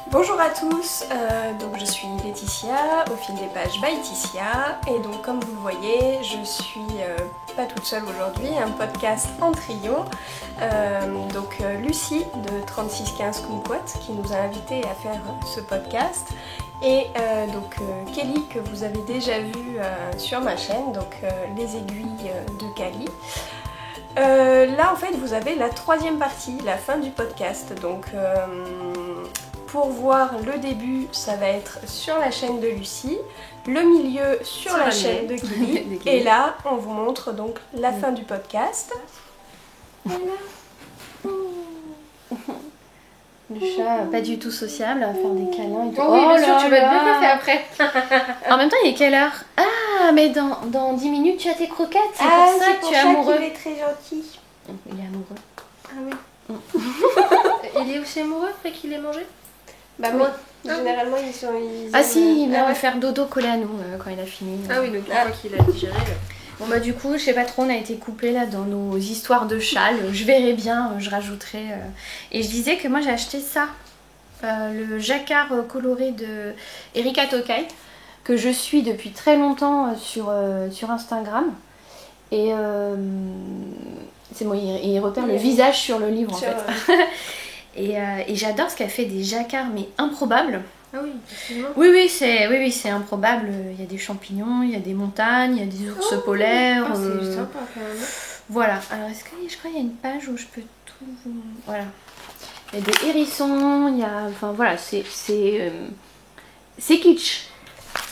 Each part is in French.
Bonjour à tous, donc je suis Laetitia, au fil des pages by Laetitia, et donc comme vous le voyez, je suis pas toute seule aujourd'hui, un podcast en trio. Lucie de 3615 Kumquat qui nous a invités à faire ce podcast, et Kelly que vous avez déjà vu sur ma chaîne, les aiguilles de Kali. Là en fait vous avez la troisième partie, la fin du podcast, pour voir le début, ça va être sur la chaîne de Lucie, le milieu sur la chaîne de Kelly, et là, on vous montre donc la fin du podcast. Voilà. Le chat, pas du tout sociable, à faire des câlins et tout. Oh oui, bien sûr, tu vas être bien coiffée après. En même temps, il est quelle heure? Ah, mais dans 10 minutes, tu as tes croquettes, c'est pour ça que tu es amoureux. Il est très gentil. Il est amoureux. Ah oui. Il est aussi amoureux après qu'il ait mangé? Bah moi, généralement ils sont... Il vient faire dodo collé à nous quand il a fini. Ah oui, donc une fois qu'il a digéré... Bon bah du coup, je sais pas trop, on a été coupés là dans nos histoires de châles. Je verrai bien, je rajouterai. Et je disais que moi j'ai acheté ça, le jacquard coloré de Erika Tokai, que je suis depuis très longtemps sur Instagram. Et c'est bon, il repère le visage sur le livre en fait. Et j'adore ce qu'elle fait, des jacquards mais improbables. Ah oui, effectivement. Oui, c'est improbable. Il y a des champignons, il y a des montagnes, il y a des ours polaires. C'est sympa quand même. Voilà. Alors, est-ce que je crois qu'il y a une page où je peux tout vous... Voilà. Il y a des hérissons, il y a... Enfin, voilà, c'est kitsch.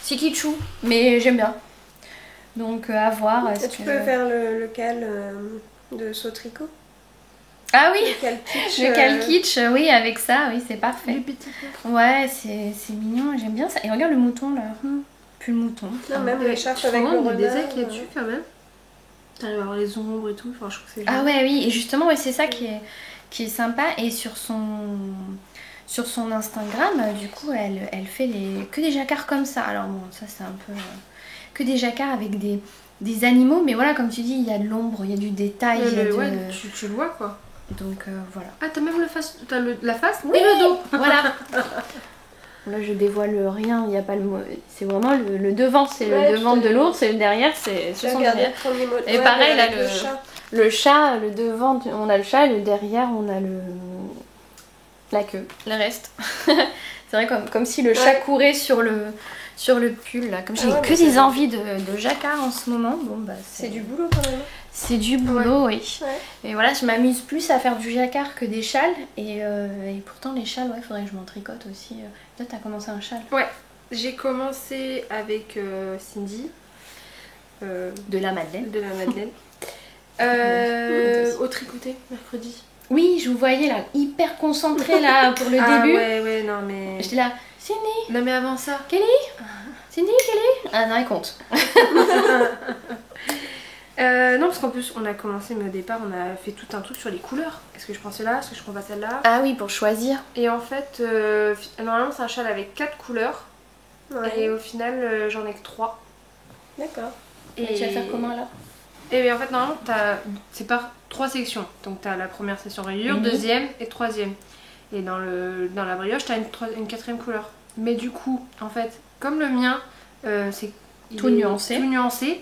C'est kitschou, mais j'aime bien. Donc, à voir. Tu peux faire le cal de Sautricot. Ah oui, le cal kitsch, oui, avec ça, oui, c'est parfait. Les petits cœurs. Ouais, c'est mignon, j'aime bien ça. Et regarde le mouton là. Plus le mouton. Non, même les charges avec le renard. renard. Des ailes qu'il y a dessus quand même. T'arrives à voir les ombres et tout, enfin je trouve que c'est... Ah ouais, oui, et justement, ouais, c'est ça qui est sympa. Et sur son Instagram, du coup, elle fait que des jacquards comme ça. Alors bon, ça c'est un peu... que des jacquards avec des animaux, mais voilà, comme tu dis, il y a de l'ombre, il y a du détail. Ouais, tu le vois quoi. Donc voilà. Ah, t'as même la face oui, et le dos. Voilà. Là, je dévoile rien, il n'y a pas le mot. C'est vraiment le devant, c'est le devant de l'ours, et le derrière, c'est son derrière. Et pareil, là, le chat, le devant, on a le chat, et le derrière, on a la queue, le reste. C'est vrai, comme si le chat courait sur le pull, là. Comme j'ai que des envies de jacquard en ce moment, bon bah c'est du boulot quand même. C'est du boulot, oui. Ouais. Et voilà, je m'amuse plus à faire du jacquard que des châles. Et pourtant, les châles, il faudrait que je m'en tricote aussi. Toi, t'as commencé un châle? Ouais, j'ai commencé avec Cindy. De la Madeleine. Au tricoté, mercredi. Oui, je vous voyais là, hyper concentrée là pour le début. Ouais, non mais... J'étais là, Cindy. Non mais avant ça. Kelly. Cindy, Kelly. Ah non, elle compte. Non, parce qu'en plus on a commencé, mais au départ on a fait tout un truc sur les couleurs. Est-ce que je prends celle-là? Est-ce que je prends pas celle-là? Ah oui, pour choisir. Et en fait, normalement c'est un châle avec 4 couleurs. Ouais. Et au final j'en ai que 3. D'accord. Et tu vas faire comment là? Et bien en fait normalement c'est par 3 sections. Donc t'as la première section rayure, deuxième et troisième. Et dans la brioche t'as une quatrième couleur. Mais du coup, en fait, comme le mien, c'est tout nuancé,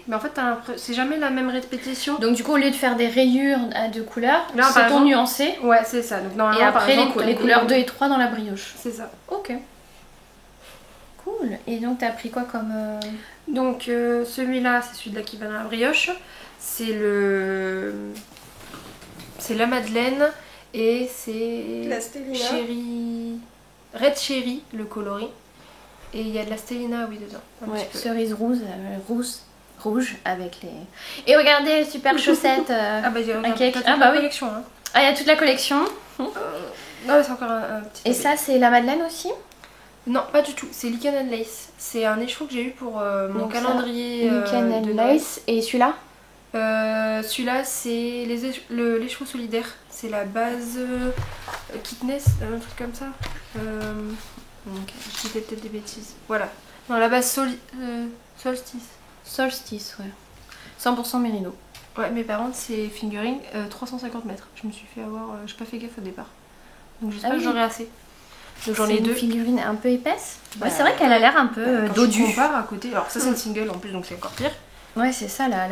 mais en fait c'est jamais la même répétition. Donc du coup, au lieu de faire des rayures à 2 couleurs, c'est ton nuancé. Ouais, c'est ça. Donc, et après les couleurs 2 et 3 dans la brioche. C'est ça. Ok. Cool. Et donc t'as pris quoi comme... Donc celui-là, c'est celui-là qui va dans la brioche. C'est la Madeleine et c'est la Stélina. Red Cherry, le coloris. Et il y a de la Stélina, oui, dedans. Ouais, cerise rouge avec les... Et regardez les super chaussettes. Ah bah il y a toute la collection. Hein. Ah, il y a toute la collection. Non, c'est encore un petit... Et ça, c'est la Madeleine aussi? Non, pas du tout. C'est Lichen and Lace. C'est un écheveau que j'ai eu pour mon calendrier. Lichen and Lace. Et celui-là? Celui-là, c'est l'écheveau solidaire. C'est la base Kitness, un truc comme ça. Ok, je disais peut-être des bêtises. Voilà. Non, la base Solstice. Solstice, ouais. 100% mérino. Ouais, mais par contre, c'est fingering 350 mètres. Je me suis fait avoir. J'ai pas fait gaffe au départ. Donc j'espère que j'aurai assez. Donc j'en ai C'est une 2. figurine un peu épaisse. Bah, Ouais, c'est vrai qu'elle a l'air un peu Quand dodue. tu compares à côté, alors ça c'est une single en plus donc c'est encore pire. Ouais, c'est ça la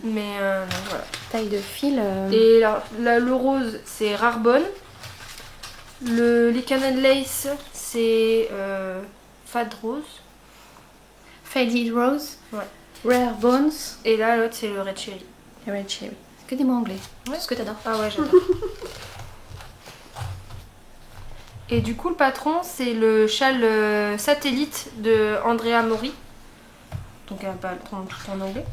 Mais donc, voilà. taille de fil. Et alors, le rose c'est Rarbonne. Les Canal Lace c'est Fad Rose. Faded Rose. Ouais. Rare Bones. Et là l'autre c'est le Red Cherry. Et Red Cherry. C'est que des mots anglais. Ouais. C'est ce que t'adores. Ah ouais j'adore. Et du coup le patron c'est le châle satellite de Andrea Mori. Donc un patron tout en anglais.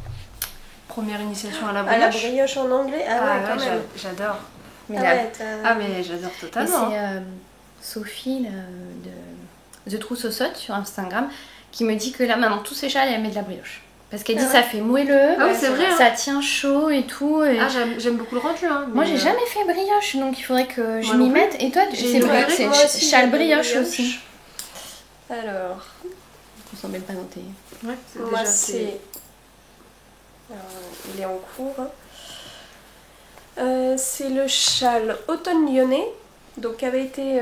Première initiation à la À la brioche. brioche en anglais. Ah ouais, quand même. J'adore. Mais Ah la- ouais, Ah mais j'adore Et totalement. c'est Sophie là, de The True Sauceute sur Instagram qui me dit que là maintenant tous ces châles elle met de la brioche. Parce qu'elle dit Ah ouais. ça fait moelleux, Ah oui, c'est vrai, hein. ça tient chaud et tout. Et... Ah j'aime beaucoup le rendu hein. Moi mais, j'ai jamais fait brioche donc il faudrait que je Moi m'y non plus. mette. Et toi J'ai c'est une vrai vraie- que c'est moi aussi, châle j'ai des brioche brioches. aussi. Alors, On s'en met pas dans tes... Ouais, c'est moi déjà c'est... Alors, il est en cours. Hein. C'est le châle automne lyonnais, donc qui avait été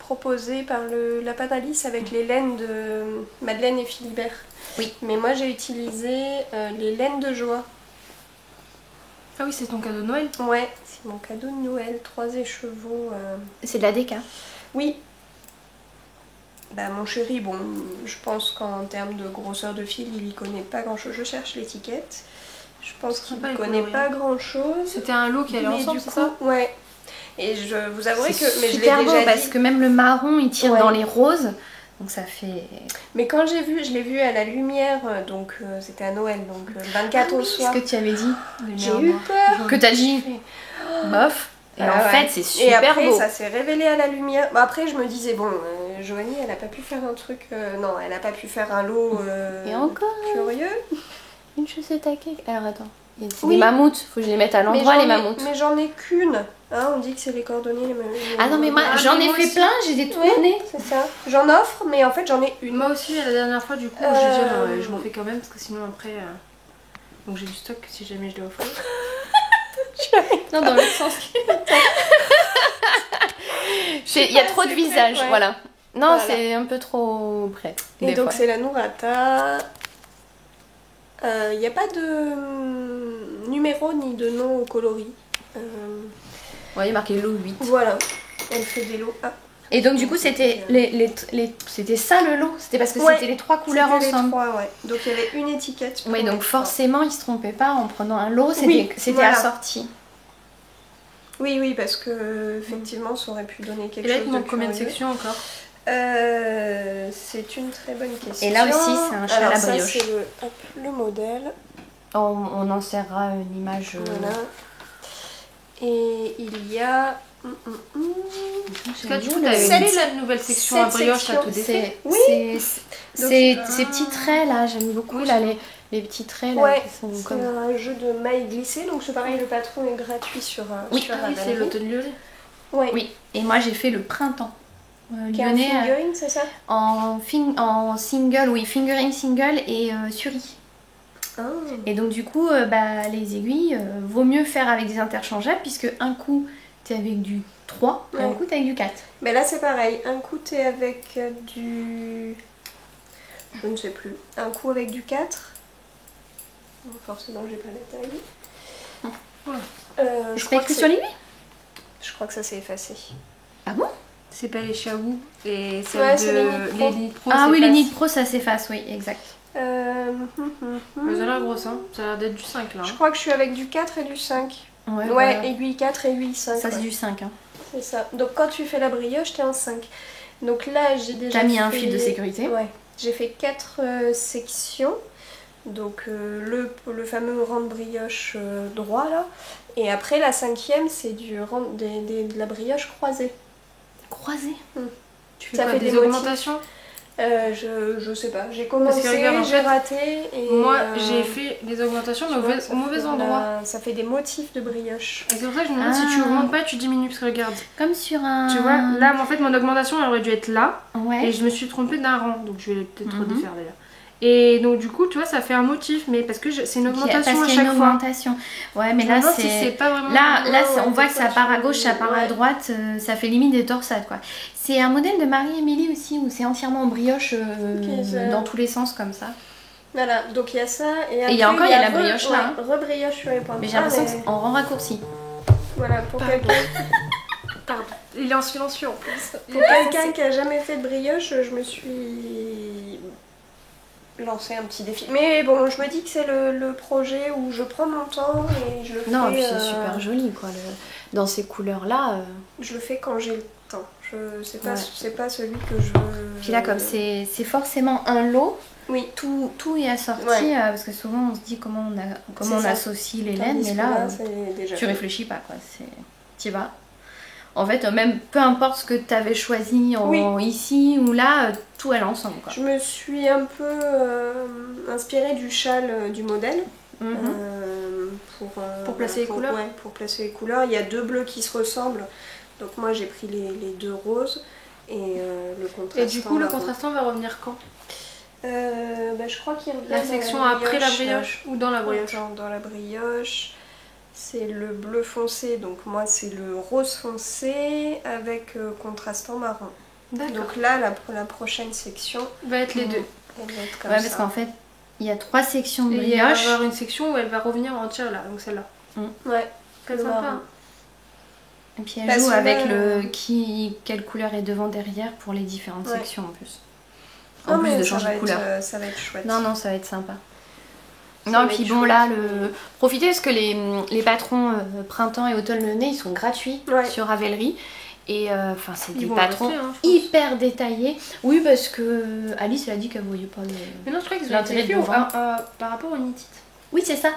proposé par la pâte Alice avec les laines de Madeleine et Philibert. Oui. Mais moi j'ai utilisé les laines de joie. Ah oui c'est ton cadeau de Noël. Ouais, c'est mon cadeau de Noël, 3 écheveaux. C'est de la déca. Oui. Bah mon chéri, bon, je pense qu'en termes de grosseur de fil, il y connaît pas grand chose. Je cherche l'étiquette. Je pense qu'il Sympa, ne les connaît coloris. pas grand chose. C'était un lot qui allait ensemble c'est ça? Ouais. Et je vous avouerai C'est que. Mais je l'ai super beau déjà parce dit. que même le marron il tire Ouais. dans les roses. Donc ça fait... Mais quand je l'ai vu à la lumière, donc c'était à Noël, donc le 24 au Ce soir. que tu avais dit. J'ai eu peur. Que t'as dit bof. Et Ah en ouais. fait c'est Et super après, beau. ça s'est révélé à la lumière. Bon, après, je me disais, bon, Joanie, elle a pas pu faire un truc. Non, elle a pas pu faire un lot Et encore curieux. une chaussette à cake. Alors attends. C'est Oui. des mammouths. Faut que je les mette à l'endroit les mammouths. Mais j'en ai qu'une. Hein, on dit que c'est les cordonniers. Ah non mais moi Ah, j'en mais ai moi fait aussi. plein. J'ai des Oui, tournées. c'est ça. J'en offre, mais en fait, j'en ai une. Moi aussi la dernière fois du coup j'ai dit ah non, je m'en fais quand même parce que sinon après donc j'ai du stock si jamais je dois offrir. Non dans l'autre sens. Il y a trop de c'est visages. prêt, ouais. Voilà. Non Voilà. c'est un peu trop près. Et des donc, fois. c'est la Nourata. Il n'y a pas de numéro ni de nom au coloris. Ouais, il est marqué lot 8. Voilà. Elle fait des lots. Ah, Et donc du coup c'était c'était ça le lot. C'était parce que Ouais, c'était les trois couleurs c'était les ensemble. 3, ouais. Donc, il y avait une étiquette. pour Oui, les donc 3. forcément, ils se trompaient pas en prenant un lot, c'était Oui, voilà. assorti. Oui, oui, parce que effectivement, ça aurait pu donner quelque Et là il chose te de manque combien de curieux. sections encore? C'est une très bonne question. Et là aussi, c'est un châle Alors à ça, brioche. c'est le modèle. On en serrera une image. Voilà. Et il y a... Parce que du coup le- t'avais Sept- fait la nouvelle section à sept brioche t'as sections, tout défait. C'est Oui. c'est- Donc, c'est- ah. ces petits traits là, j'aime beaucoup Oui, là, les petits traits là Ouais, qui sont c'est comme. un jeu de mailles glissées, donc c'est pareil, le patron est gratuit sur, Oui. sur Ah oui c'est l'automne lyonnais. Ouais. Oui, et moi j'ai fait le printemps. Qui est un Lyonnais fingering, c'est ça en single, oui, fingering single et suri. Ah. Et donc du coup, les aiguilles, vaut mieux faire avec des interchangeables puisque un coup t'es avec du 3 et un Ouais. coup t'es avec du 4. Mais là c'est pareil, un coup t'es avec du... Je ne sais plus. Un coup avec du 4. Bon, forcément j'ai pas la taille. Ouais. Je Je crois fais que que c'est- sur les 8. Je crois que ça s'est effacé. Ah bon? C'est pas les Chaoux et celle Ouais, de c'est les Nid Pro. les Nid Pro. Ah oui, c'est les pas- nids pro ça s'efface, oui, exact. Mais ça a l'air grosse hein. Ça a l'air d'être du 5 là. Je hein. crois que je suis avec du 4 et du 5. Ouais, Ouais, voilà. aiguille 4, aiguille 5. Ça c'est ouais. du 5. Hein. C'est ça. Donc quand tu fais la brioche, t'es en 5. Donc là, j'ai déjà T'as mis un fait- fil de sécurité. Ouais. J'ai fait 4 sections. Donc le fameux rang de brioche droit là. Et après la 5e, c'est du rang de la brioche croisée. Croisé. Tu fais Ça quoi, fait des des motifs. augmentations? Je sais pas. J'ai commencé, regarde, en j'ai fait, raté. Et, Moi j'ai fait des augmentations mais tu vois, au mauvais endroit. Ça fait des motifs de brioche. Et c'est pour ça que je me demande si tu Ah. augmentes pas, tu diminues parce que regarde. Comme sur un. Tu vois, là en fait mon augmentation elle aurait dû être là Ouais. et je me suis trompée d'un rang donc je vais peut-être Mhm. redéfaire d'ailleurs. Et donc du coup, tu vois, ça fait un motif, mais parce que c'est une augmentation parce à qu'il y a chaque une fois. augmentation. Ouais, mais Je là me demande si c'est pas vraiment... là Ouais, on voit des que fois, ça part à je gauche, ça part à ouais. droite, ça fait limite des torsades quoi. C'est un modèle de Marie-Émilie aussi où c'est entièrement en brioche Ok, ça- dans tous les sens comme ça. Voilà, donc il y a ça. Et il y a après, encore, il y a la brioche là, hein. Rebrioche sur les points. Mais j'ai l'impression que c'est en rang raccourci. Voilà, pour Pardon. quelqu'un Pardon. Il est en silencieux en plus. pour quelqu'un qui a jamais fait de brioche, je me suis lancé un petit défi. Mais bon, je me dis que c'est le projet où je prends mon temps et je le fais. Non, et puis c'est super joli quoi, dans ces couleurs là. Je le fais quand j'ai le temps. C'est pas, Ouais. c'est pas celui que je veux. Puis là comme c'est forcément un lot, Oui. tout est assorti Ouais. parce que souvent on se dit comment on ça. associe les Tandis laines, mais que là c'est déjà tu fait. réfléchis pas quoi, t'y vas. En fait, même peu importe ce que tu avais choisi ici ou là, tout allait ensemble quoi. Je me suis un peu inspirée du châle du modèle. Pour placer les couleurs. Ouais, pour placer les couleurs. Il y a 2 bleus qui se ressemblent. Donc moi j'ai pris les 2 roses et le contrastant. Et du coup, le marron. contrastant va revenir quand? Je crois qu'il revient La dans section après la brioche ou dans la brioche? Dans la brioche. C'est le bleu foncé, donc moi c'est le rose foncé avec contrastant marron. D'accord. Donc là, la prochaine section, Va être les deux. elle va être comme Ouais, ça. parce qu'en fait, il y a 3 sections de Et il va y brioche. avoir une section où elle va revenir entière là, donc celle-là. Ouais, Très le sympa. marron. Et puis elle Parce joue que avec là, quelle couleur est devant derrière pour les différentes Ouais. sections en plus. Non, En plus mais de ça changer va de couleur. ça va être chouette. Non, ça va être sympa. Ça Non, va puis être bon, chouette. là, profitez parce que les patrons printemps et automne lyonnais, ils sont gratuits Ouais. sur Ravelry. Et enfin, c'est Ils des vont patrons rester, hein, je pense. hyper détaillés. Oui, parce que Alice, elle a dit qu'elle voyait pas le. Mais non, je crois qu'ils ont L'intérêt été de faits vendre. par rapport au Knitted. Oui, c'est ça.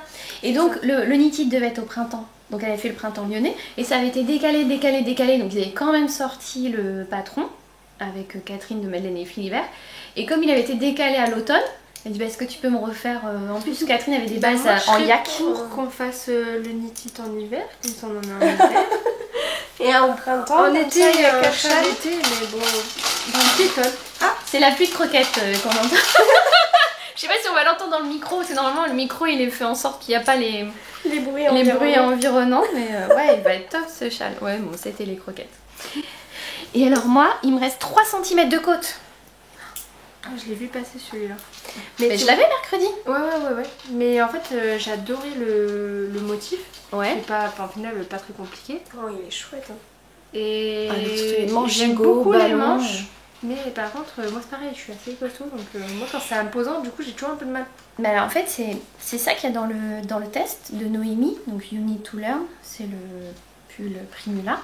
Et donc, le Knitted devait être au printemps. Donc, elle avait fait le printemps lyonnais. Et ça avait été décalé. Donc, ils avaient quand même sorti le patron avec Catherine de Madeleine et Philibert. Et comme il avait été décalé à l'automne, elle dit bah, est-ce que tu peux me refaire en plus, Catherine avait des bases Moi, je en serais yak. pour qu'on fasse le Knitted en hiver, comme ça on en a un hiver. Et en printemps, En comme été, ça, il y a un quatre chat châles. d'été, mais bon, il piétonne. C'est la pluie de croquettes qu'on entend. Je sais pas si on va l'entendre dans le micro, parce que normalement le micro il est fait en sorte qu'il n'y a pas les bruits bruits environnants, mais ouais, il va être top ce châle. Ouais, bon, c'était les croquettes. Et alors moi, il me reste 3 cm de côte. Ah, je l'ai vu passer celui-là. Mais je l'avais mercredi. Ouais. Mais en fait, j'ai adoré le motif. Ouais. C'est pas, enfin, au final, pas très compliqué. Oh, il est chouette. Hein. Et les manches j'aime gigot, beaucoup les ballon. manches. Mais par contre, moi c'est pareil, je suis assez costaud. Donc moi, quand c'est imposant, du coup, j'ai toujours un peu de mal. Mais alors en fait, c'est ça qu'il y a dans le test de Noémie, donc You Need to Learn, c'est le pull Primula.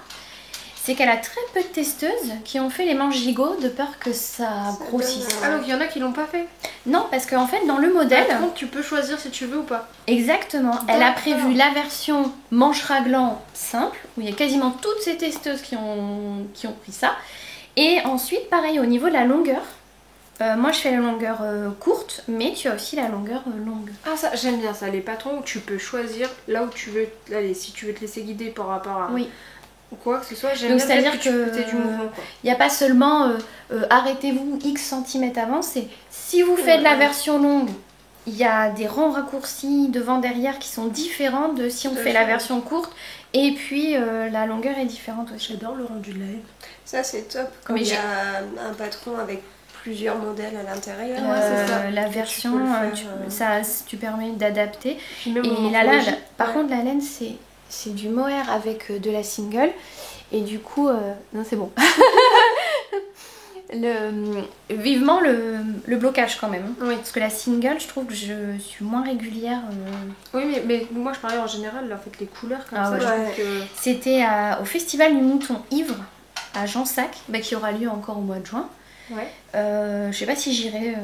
C'est qu'elle a très peu de testeuses qui ont fait les manches gigot de peur que ça grossisse. donne, Ah, donc il y en a qui l'ont pas fait. Non, parce qu'en fait, dans le modèle, Par contre, tu peux choisir si tu veux ou pas. exactement, elle a D'accord. prévu la version manche raglan simple, où il y a quasiment toutes ces testeuses qui ont pris ça. Et ensuite, pareil, au niveau de la longueur, moi je fais la longueur courte, mais tu as aussi la longueur longue. Ah, ça, j'aime bien ça, les patrons où tu peux choisir là où tu veux aller. Si tu veux te laisser guider par rapport à. Oui. Ou quoi que ce soit, j'aime Donc, bien c'est-à-dire le fait que- tu aies du mouvement. Quoi. Il n'y a pas seulement arrêtez-vous X centimètres avant, c'est si vous faites la version longue, il y a des rangs raccourcis devant derrière qui sont différents de si on Tout à fait fait. la version courte, et puis la longueur est différente aussi. J'adore le rendu de la haine. Ça, c'est top. Quand Mais il y j'ai- a un patron avec plusieurs modèles à l'intérieur. c'est ça. La Tu version, peux le faire, tu permets d'adapter. Puis même Et en la laine, morphologie. par Ouais. contre, la laine, c'est du mohair avec de la single. Et du coup, non, c'est bon. Vivement le blocage quand même. Oui. Parce que la single, je trouve que je suis moins régulière. Oui, mais moi je parlais en général, là, en fait, les couleurs comme Ah ça, ouais. je trouve Ouais. que. C'était au Festival du Mouton Ivre à Jansac, qui aura lieu encore au mois de juin. Ouais. Je sais pas si j'irai.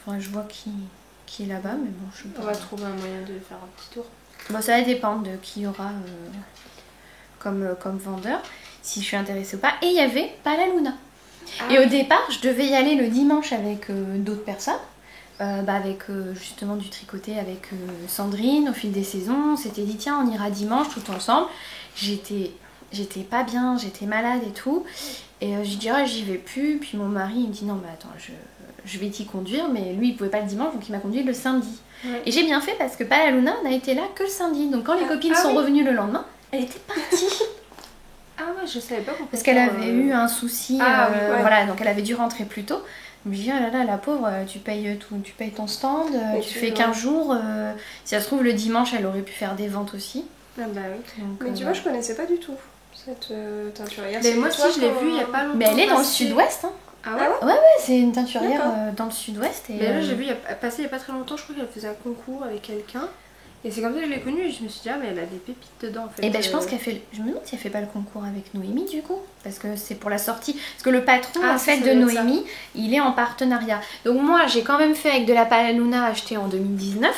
Enfin, je vois qui est là-bas, mais bon, je sais On pas. va trouver un moyen de faire un petit tour. Bon, ça va dépendre de qui y aura comme vendeur, si je suis intéressée ou pas. Et il y avait Palaluna. Et au départ, je devais y aller le dimanche avec d'autres personnes, avec justement du tricoté avec Sandrine au fil des saisons. On s'était dit tiens, on ira dimanche tout ensemble. J'étais j'étais pas bien, j'étais malade et tout. Et je dis j'y vais plus. Puis mon mari il me dit non mais attends, je vais t'y conduire. Mais lui il pouvait pas le dimanche donc il m'a conduit le samedi. Ouais. Et j'ai bien fait parce que Palaluna n'a été là que le samedi. Donc quand les copines sont revenues le lendemain, elle était partie. Ah ouais, je savais pas pourquoi. Parce qu'elle avait eu un souci, ouais. voilà, donc elle avait dû rentrer plus tôt. Je me dis, oh là là, la pauvre, tu payes ton stand, tu fais 15 jours. Si ça se trouve, le dimanche, elle aurait pu faire des ventes aussi. Ah bah oui. Donc, Mais tu vois, je connaissais pas du tout cette teinturière. Mais moi aussi, je l'ai vue il y a pas longtemps. Mais elle est dans le sud-ouest. Hein. Ah ouais? Ouais, c'est une teinturière dans le sud-ouest. Et, Mais là, j'ai vu passer il y a pas très longtemps, je crois qu'elle faisait un concours avec quelqu'un. Et c'est comme ça que je l'ai connue et je me suis dit, ah, mais elle a des pépites dedans en fait. Et ben je pense qu'elle fait. Je me demande si elle fait pas le concours avec Noémie du coup. Parce que c'est pour la sortie. Parce que le patron en fait de Noémie, il est en partenariat. Donc moi j'ai quand même fait avec de la Palaluna achetée en 2019.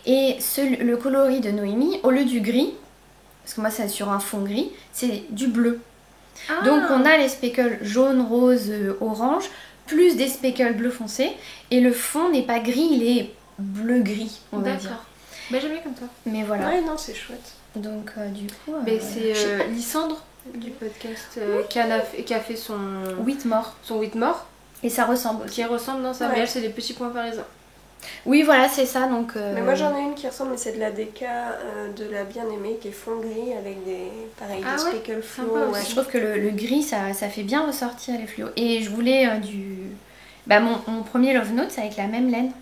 Et le coloris de Noémie, au lieu du gris, parce que moi c'est sur un fond gris, c'est du bleu. Ah. Donc on a les speckles jaune, rose, orange, plus des speckles bleu foncé. Et le fond n'est pas gris, il est bleu-gris, on va dire. Bah j'aime bien comme ça. Mais voilà. Ouais, non, c'est chouette. Donc du coup... Mais c'est Lysandre du podcast qui a fait son Whitmore. Son Whitmore. Et ça ressemble aussi. Qui ressemble dans sa mais elle, c'est des petits points parisiens. Oui, voilà, c'est ça. Donc, Mais moi j'en ai une qui ressemble, mais c'est de la déca de la bien-aimée qui est fond gris avec des speckles fluo. Ouais. Je trouve que le gris ça fait bien ressortir les fluos. Et je voulais mon premier Love Note c'est avec la même laine.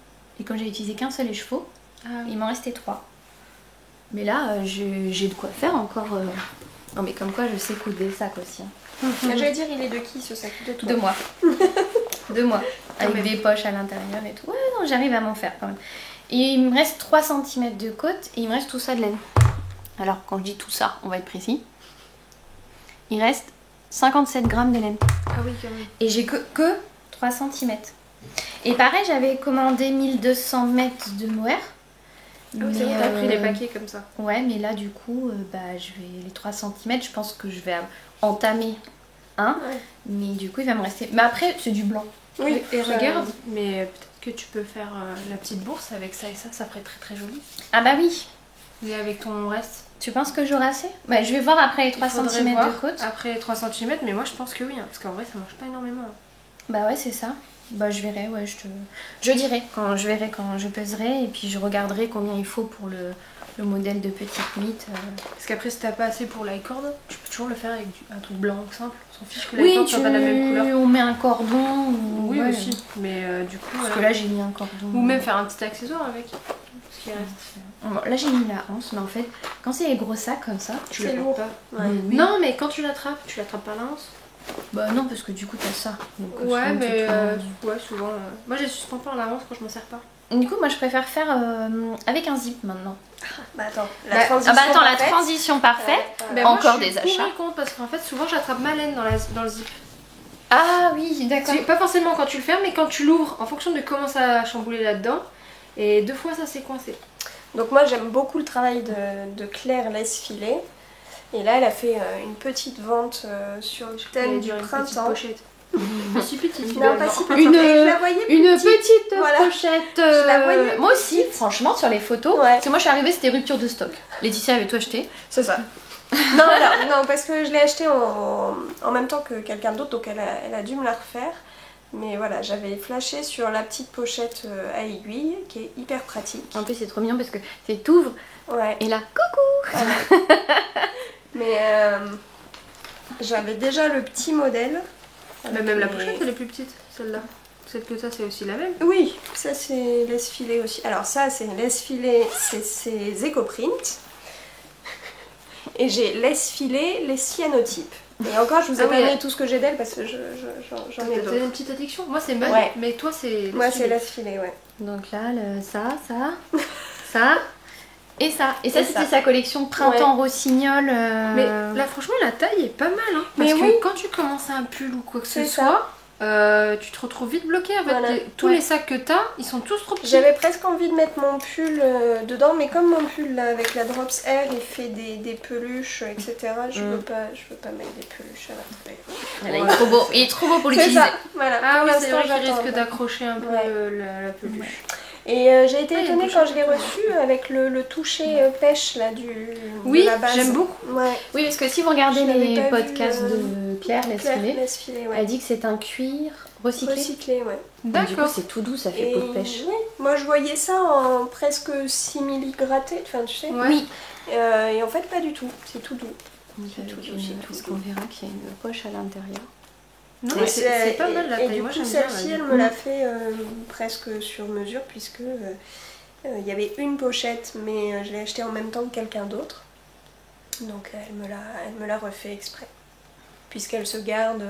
Et quand j'ai utilisé qu'un seul écheveau, il m'en restait 3. Mais là j'ai de quoi faire encore. Non mais comme quoi je sais coudre des sacs aussi. Hein. J'allais dire il est de qui ce sac? De toi? De moi. De moi. Avec des poches à l'intérieur et tout. Ouais non j'arrive à m'en faire quand même. Et il me reste 3 cm de côte et il me reste tout ça de laine. Alors quand je dis tout ça, on va être précis. Il reste 57 grammes de laine. Ah oui quand même. Et j'ai que 3 cm. Et pareil j'avais commandé 1200 mètres de mohair. Ah oui, c'est bon, t'as pris les paquets comme ça. Ouais, mais là du coup, les 3 cm, je pense que je vais entamer un. Ouais. Mais du coup, il va me rester. Mais après, c'est du blanc. Oui, et regarde, mais peut-être que tu peux faire la petite bourse avec ça et ça ferait très très joli. Ah bah oui. Et avec ton reste. Tu penses que j'aurai assez? Bah, je vais voir après les 3 cm de côte. Après les 3 cm, mais moi je pense que oui, hein, parce qu'en vrai ça marche pas énormément. Hein. Bah ouais, c'est ça. Bah je verrai, ouais, je dirai quand je peserai et puis je regarderai combien il faut pour le modèle de petite mythe. Parce qu'après si t'as pas assez pour l'icord, tu peux toujours le faire avec un truc blanc simple. On s'en fiche que l'icord soit pas de la même couleur. On met un cordon. Oui aussi, mais du coup... Parce que là j'ai mis un cordon. Ou même faire un petit accessoire avec. Ce qui reste. Là j'ai mis la hanse, mais en fait quand c'est les gros sacs comme ça, c'est lourd. Ouais. Oui. Non mais quand tu l'attrapes par la hanse. Bah non parce que du coup t'as ça. Donc, ouais mais ouais souvent. Moi je suspends pas la hanse quand je m'en sers pas. Du coup moi je préfère faire avec un zip maintenant. Bah attends, la transition parfaite. Encore des achats. Je me compte parce qu'en fait souvent j'attrape ma laine dans le zip. Ah oui d'accord. Pas forcément quand tu le fermes mais quand tu l'ouvres en fonction de comment ça a chamboulé là-dedans. Et 2 fois ça s'est coincé. Donc moi j'aime beaucoup le travail de Claire Laisse-Filet. Et là elle a fait une petite vente sur le thème du printemps. Si petite. Non, pas si petite. Une petite voilà. pochette. Je la voyais moi aussi, franchement, sur les photos. Ouais. Parce que moi, je suis arrivée, c'était rupture de stock. Laetitia avait tout acheté. C'est ça. non, parce que je l'ai acheté en même temps que quelqu'un d'autre, donc elle a dû me la refaire. Mais voilà, j'avais flashé sur la petite pochette à aiguille, qui est hyper pratique. En plus, c'est trop mignon parce que c'est t'ouvres. Ouais. Et là, coucou. Voilà. Mais j'avais déjà le petit modèle. Mais même la pochette elle est plus petite, celle-là. Celle que ça c'est aussi la même. Oui, ça c'est Laisse-Filet aussi. Alors ça c'est Laisse-Filet, c'est Ecoprint. Et j'ai Laisse-Filet, les cyanotypes. Et encore je vous ai pas donné tout ce que j'ai d'elle parce que j'en ai d'autres. C'est une petite addiction. Moi c'est Mug, mais toi c'est... Moi c'est Laisse-Filet, ouais. Donc là, ça... Et ça c'était sa collection printemps rossignol. Mais là franchement la taille est pas mal hein. Parce que quand tu commences un pull ou quoi que ce soit, tu te retrouves vite bloqué en fait. Voilà. Tous les sacs que t'as, ils sont tous trop petits. J'avais presque envie de mettre mon pull dedans, mais comme mon pull là avec la Drops Air il fait des peluches etc. Je veux pas mettre des peluches à la taille. Voilà, il est trop beau pour l'utiliser. Voilà. Ah oui c'est vrai qu'il risque d'accrocher un peu la peluche. Et j'ai été Ah, il y a étonnée une quand je l'ai pochette, reçu avec le toucher pêche là de Oui, la base. j'aime beaucoup. Ouais. Oui, parce que si vous regardez Je l'avais les pas vu, podcasts de Claire Lesfilet, laisse filer, ouais. elle dit que c'est un cuir recyclé. Recyclé, ouais. Donc, du coup, D'accord. c'est tout doux, ça fait Et peau de pêche. oui, moi je voyais ça en presque simili gratté, enfin tu sais. Ouais. Oui. Et en fait pas du tout, c'est tout doux. Donc, C'est tout avec doux, c'est tout parce doux. qu'on verra qu'il y a une poche à l'intérieur. Non, Et mais c'est pas mal la et taille. du Moi, coup j'aime bien. celle-ci la- elle me l'a fait presque sur mesure puisque il y avait une pochette mais je l'ai achetée en même temps que quelqu'un d'autre. Donc elle me l'a refait exprès. Puisqu'elle se garde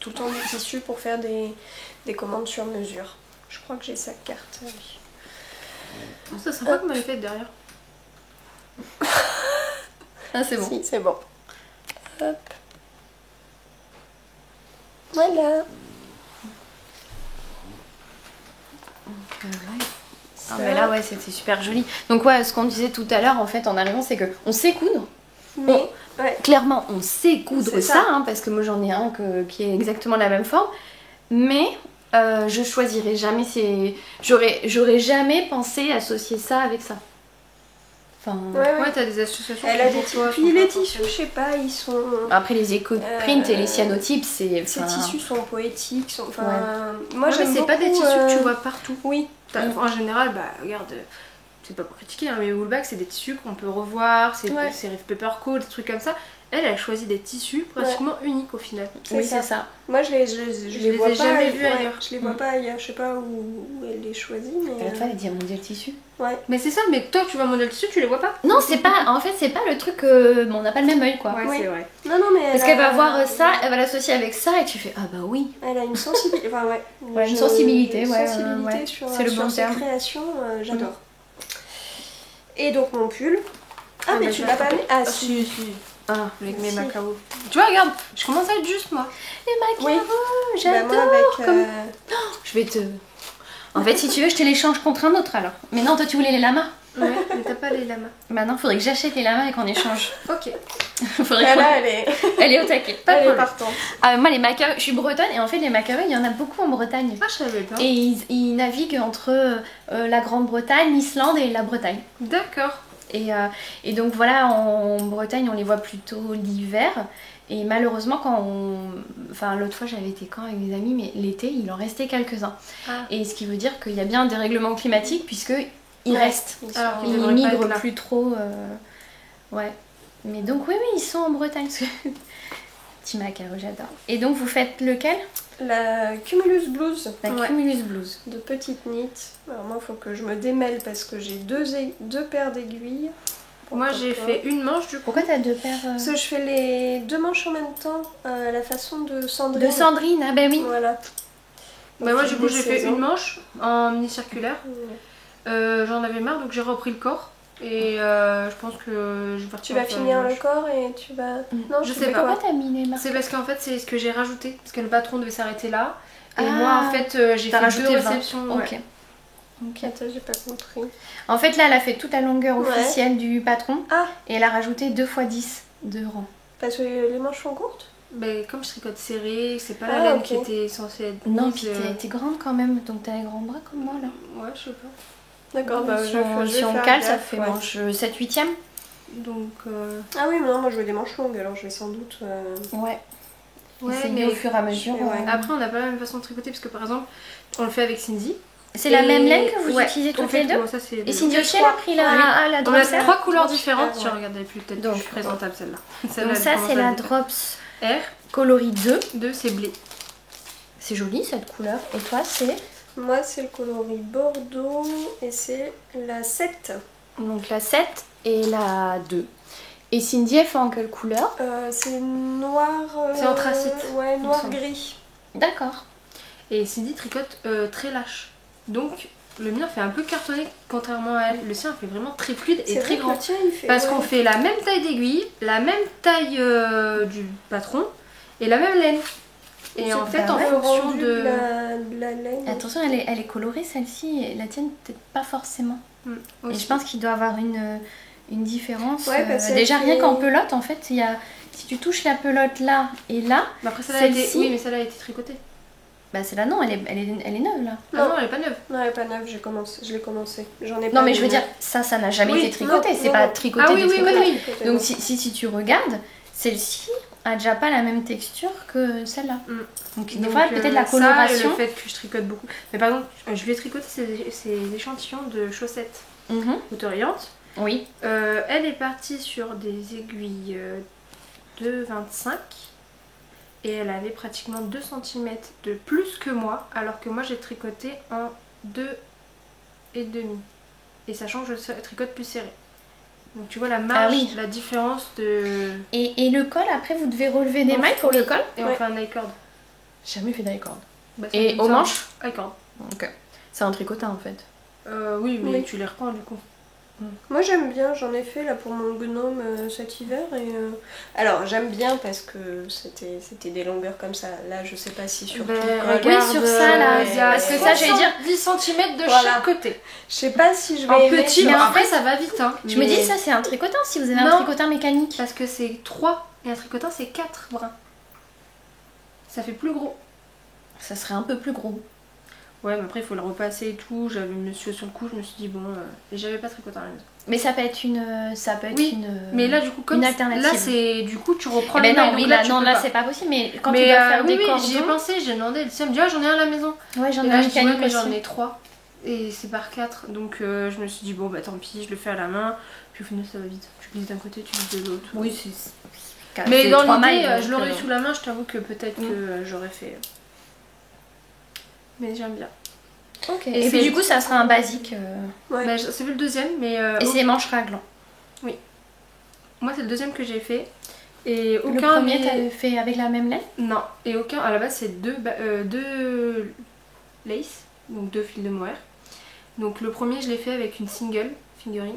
tout le temps du tissu pour faire des commandes sur mesure. Je crois que j'ai sa carte. Oui. Oh, c'est sympa que m'avait fait derrière. Ah, c'est bon. Si, c'est bon. Hop. Voilà. Ah, mais là, ouais, c'était super joli. Donc, ouais, ce qu'on disait tout à l'heure, en fait, en arrivant, c'est qu'on sait coudre. Mais, ouais. Clairement, on sait coudre C'est ça, ça. hein, parce que moi, j'en ai un qui est exactement la même forme. Mais je choisirais jamais ces... J'aurais jamais pensé associer ça avec ça. Enfin... Ouais, ouais. Ouais, t'as des associations. Elle a qui des pour toi tissus. sont Puis pas les forcément- tissus, je sais pas, ils sont. Après, les éco-prints et les cyanotypes, c'est... Ces enfin, tissus sont poétiques. Sont, enfin, Ouais. Moi Ouais, mais j'aime c'est pas des beaucoup, tissus que tu vois partout. Oui. En général, bah regarde, c'est pas pour critiquer, hein, mais Woolback c'est des tissus qu'on peut revoir, c'est Ouais. Reef Paper Co, des trucs comme ça. Elle a choisi des tissus pratiquement uniques au final. C'est oui, ça. c'est ça. Moi je les les vois ai pas jamais vus ouais, ailleurs. Je les vois pas ailleurs. Je sais pas où elle les choisit, mais. À la fois, elle dit mondial tissu. Ouais. Mais c'est ça, mais toi tu vois mon tissu, tu les vois pas. Non, c'est pas... En fait, c'est pas le truc... bon, on n'a pas le même œil, quoi. Oui. c'est vrai. Non, non, mais. Parce qu'elle va voir ça, elle va l'associer avec ça, et tu fais, ah bah oui. Elle a une sensibilité. Enfin, ouais. Ouais, une sensibilité, une ouais, sensibilité ouais. sur, C'est le sur bon ses terme. créations, j'adore. Et donc mon pull. Ah, Ah, mais bah, tu je l'as pas mis. Ah, Ah, si. si. Ah, Avec mes Si. macaos. Tu vois, regarde, je commence à être juste moi. les Oui. macarons, Bah, j'adore. moi avec. comme- Je vais te... En fait, si tu veux, je te l'échange contre un autre alors. Mais non, toi tu voulais les lamas. Ouais, mais t'as pas les lamas. Maintenant, faudrait que j'achète les lamas et qu'on échange. Ok. Faudrait Ah, qu'on- là, elle est, Elle est au taquet. Pas de elle est problème. partante. Ah, moi, les macarons, je suis bretonne et en fait, les macarons, il y en a beaucoup en Bretagne. Ah, je savais pas. Et ils naviguent entre la Grande-Bretagne, l'Islande et la Bretagne. D'accord. Et donc voilà, en Bretagne, on les voit plutôt l'hiver. Et malheureusement, enfin, l'autre fois, j'avais été quand avec des amis, mais l'été, il en restait quelques-uns. Ah. Et ce qui veut dire qu'il y a bien un dérèglement climatique, puisqu'ils Ouais. restent. Alors qu'ils Ils devraient pas être migrent là. plus trop. Ouais. Mais donc, oui, ils sont en Bretagne. parce que- Petit macaro, j'adore. Et donc, vous faites lequel? La Cumulus Blues La Ouais. Cumulus Blues. de petite knit. Alors moi, il faut que je me démêle parce que j'ai deux paires d'aiguilles. Moi j'ai fait une manche du coup. Pourquoi t'as deux paires Parce que je fais les deux manches en même temps à la façon de Sandrine. de Sandrine? Ah ben oui. Voilà. Bah moi Donc, du coup des j'ai fait saisons. une manche en mini circulaire. J'en avais marre donc j'ai repris le corps. Et je pense que je vais Tu vas finir le corps et tu vas... Non, Je tu sais fais pas. quoi Pourquoi t'as mis les marques? C'est parce qu'en fait c'est ce que j'ai rajouté. Parce que le patron devait s'arrêter là. Et Ah, moi en fait j'ai t'as fait rajouté deux 20. réceptions. Ok. Ouais. Ok. Attends, j'ai pas compris. En fait, là, elle a fait toute la longueur Ouais. officielle du patron Ah, et elle a rajouté 2 x 10 de rang. parce que les manches sont courtes. Mais comme je tricote serré, c'est pas Ah, la laine ok. qui était censée être Non, mise, puis t'es grande quand même, donc t'as les grands bras comme moi là. Ouais je sais pas. D'accord, bah, si on, je vais si on faire cale, ça gaffe, fait ouais. manche 7/8e. Donc Ah oui, mais non, moi je veux des manches longues, alors je vais sans doute... Ouais. ouais, Essayer mais au fur et à mesure. Ouais. après on n'a pas la même façon de tricoter parce que par exemple on le fait avec Cindy. C'est la Et- même laine que vous ouais, utilisez on toutes fait les deux? tout, ça, c'est Et le- Cindy aussi, elle a pris la, Oui. la On a Drops R. 3 couleurs Drops différentes. R, Si ouais. regardez plus peut-être Donc, plus présentable celle-là. Donc Celle-là, ça, elle commence c'est à la être Drops R. coloris 2. 2 c'est blé. C'est joli cette couleur. Et toi, c'est? Moi, c'est le coloris Bordeaux et c'est la 7. Donc la 7 et la 2. Et Cindy, elle fait en quelle couleur? C'est noir... C'est anthracite, Ouais, il me semble. noir-gris. D'accord. Et Cindy tricote très lâche. Donc le mien fait un peu cartonné contrairement à elle. Le sien fait vraiment très fluide et C'est très vrai que grand. le tien, il fait... Parce ouais. qu'on fait la même taille d'aiguille, la même taille du patron et la même laine. Et en C'est fait en pas le fonction rendu de... de la laine. Attention, elle est colorée celle-ci, et la tienne peut-être pas forcément. Et aussi. je pense qu'il doit avoir une différence. Ouais, parce que déjà c'est- rien qu'en pelote, en fait, il y a, si tu touches la pelote là et là, Mais après celle-là a été... celle-ci- Oui mais celle-là a été tricotée. Bah c'est là, non, elle est neuve là. Ah non, elle est pas neuve. Non, elle est pas neuve, je l'ai commencé. J'en ai Non pas mais de je veux dire, neuve. ça n'a jamais Oui, été tricoté, non, c'est non, pas non. tricoté Ah oui, détricoté. oui. Côté Donc non. si tu regardes, celle-ci a déjà pas la même texture que celle-là. Donc des fois peut-être la ça, et coloration. le fait que je tricote beaucoup. Mais par exemple, je vais tricoter ces échantillons de chaussettes Mhm. haute-oriente. Oui. Elle est partie sur des aiguilles de 25 et elle avait pratiquement 2 cm de plus que moi, alors que moi j'ai tricoté en 2,5. Et sachant que je tricote plus serré. Donc tu vois la marge, oui. la différence de... Et le col, après vous devez relever des mailles pour le col. Et on fait un I-cord. Jamais fait d'i-cord. Bah, ça Et fait aux ça, manches I-cord. Ok. C'est un tricotin en fait. Oui, mais Oui. tu les reprends du coup. Moi j'aime bien, j'en ai fait là pour mon gnome cet hiver et alors j'aime bien parce que c'était des longueurs comme ça. Là je sais pas si sur Ben, tout le col. regarde, sur ça, là, il y a parce que ça, j'allais dire 10 cm de Voilà. chaque côté. Je sais pas si je vais En aimer petit, sur- mais en après fait, ça va vite. Hein. Je me dis Mais- ça c'est un tricotin si vous avez un Non. tricotin mécanique. Parce que c'est 3 et un tricotin c'est 4 brins. Ça fait plus gros. Ça serait un peu plus gros. Ouais, mais après il faut le repasser et tout. J'avais monsieur sur le coup, je me suis dit bon. Et j'avais pas tricoté à la maison. Mais ça peut être une. Ça peut être Oui, une. Mais là du coup, comme une alternative. là c'est du coup tu reprends Eh ben le mail, non, donc oui, là, là, tu non, peux là pas. c'est pas possible, mais quand Mais tu dois faire oui, des cordons. j'y ai pensé, j'ai demandé, elle me dit ah j'en ai un à la maison. Ouais, j'en Et ai là un je dis ouais mécanique mais j'en aussi. ai 3 et c'est par 4 donc je me suis dit bon bah tant pis je le fais à la main puis au final ça va vite, tu glisses d'un côté tu glisses de l'autre. Oui, c'est. Mais c'est dans 3 l'idée mailles, je donc, l'aurais eu sous la main, je t'avoue que peut-être Mm. que j'aurais fait mais j'aime bien. Ok. Et Et puis c'est- du coup, ça sera un basique. Ouais. Bah, c'est le deuxième mais Et c'est manches raglan. moi c'est le deuxième que j'ai fait et aucun Le premier, mais- t'avais fait avec la même laine. non et aucun à la base c'est deux lace donc 2 fils de mohair. Donc le premier je l'ai fait avec une single fingering.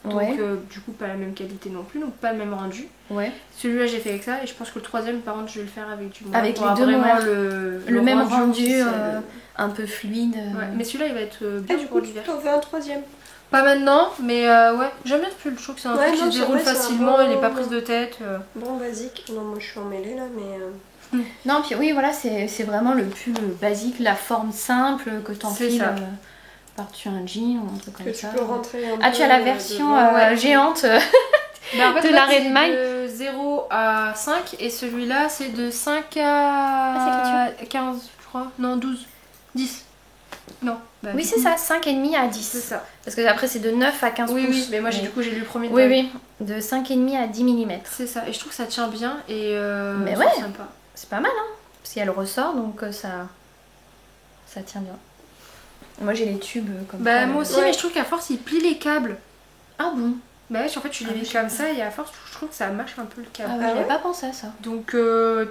Donc Ouais. du coup pas la même qualité non plus, donc pas le même rendu. Ouais. Celui-là j'ai fait avec ça et je pense que le troisième par contre je vais le faire avec du mohair. Avec pour les avoir deux vraiment mohairs. Le même rendu, officiel. un peu fluide. Ouais, mais celui-là il va être Ah, bien du pour coup tu l'hiver. t'en fais un troisième. Pas maintenant, mais ouais, j'aime bien ce pull, je trouve que c'est un Ouais, truc non, qui se c'est déroule vrai, c'est un facilement, bon- il est pas prise de tête. Bon basique. Non moi je suis emmêlée là mais Non, puis oui, voilà, c'est vraiment le pull basique, la forme simple que C'est t'enfiles ça. par-dessus un jean ou un truc que comme tu ça. peux rentrer un peu. Ah, tu as la version devant. ouais. géante. Mais en fait, De là, l'arrêt c'est de maille. de 0 à 5 et celui-là c'est de 5 Ah, à 15 je crois, non 12, 10. Non. Bah, Oui, du c'est coup, ça, 5,5 à 10. C'est ça. Parce que après, c'est de 9 à 15 Oui, pouces. oui, mais moi du coup j'ai lu le premier Oui, taille. oui, de 5,5 à 10 mm. C'est ça, et je trouve que ça tient bien et Mais c'est ouais. sympa. C'est pas mal, hein. Parce qu'il y a le ressort, donc ça tient bien. Moi, j'ai les tubes comme Bah ça. moi aussi, Ouais. mais je trouve qu'à force il plie les câbles. Ah bon? Bah ouais, en fait tu les Ah, mets je comme ça et à force je trouve que ça mâche un peu le câble. Ah ouais, Ah j'avais ouais pas pensé à ça. Donc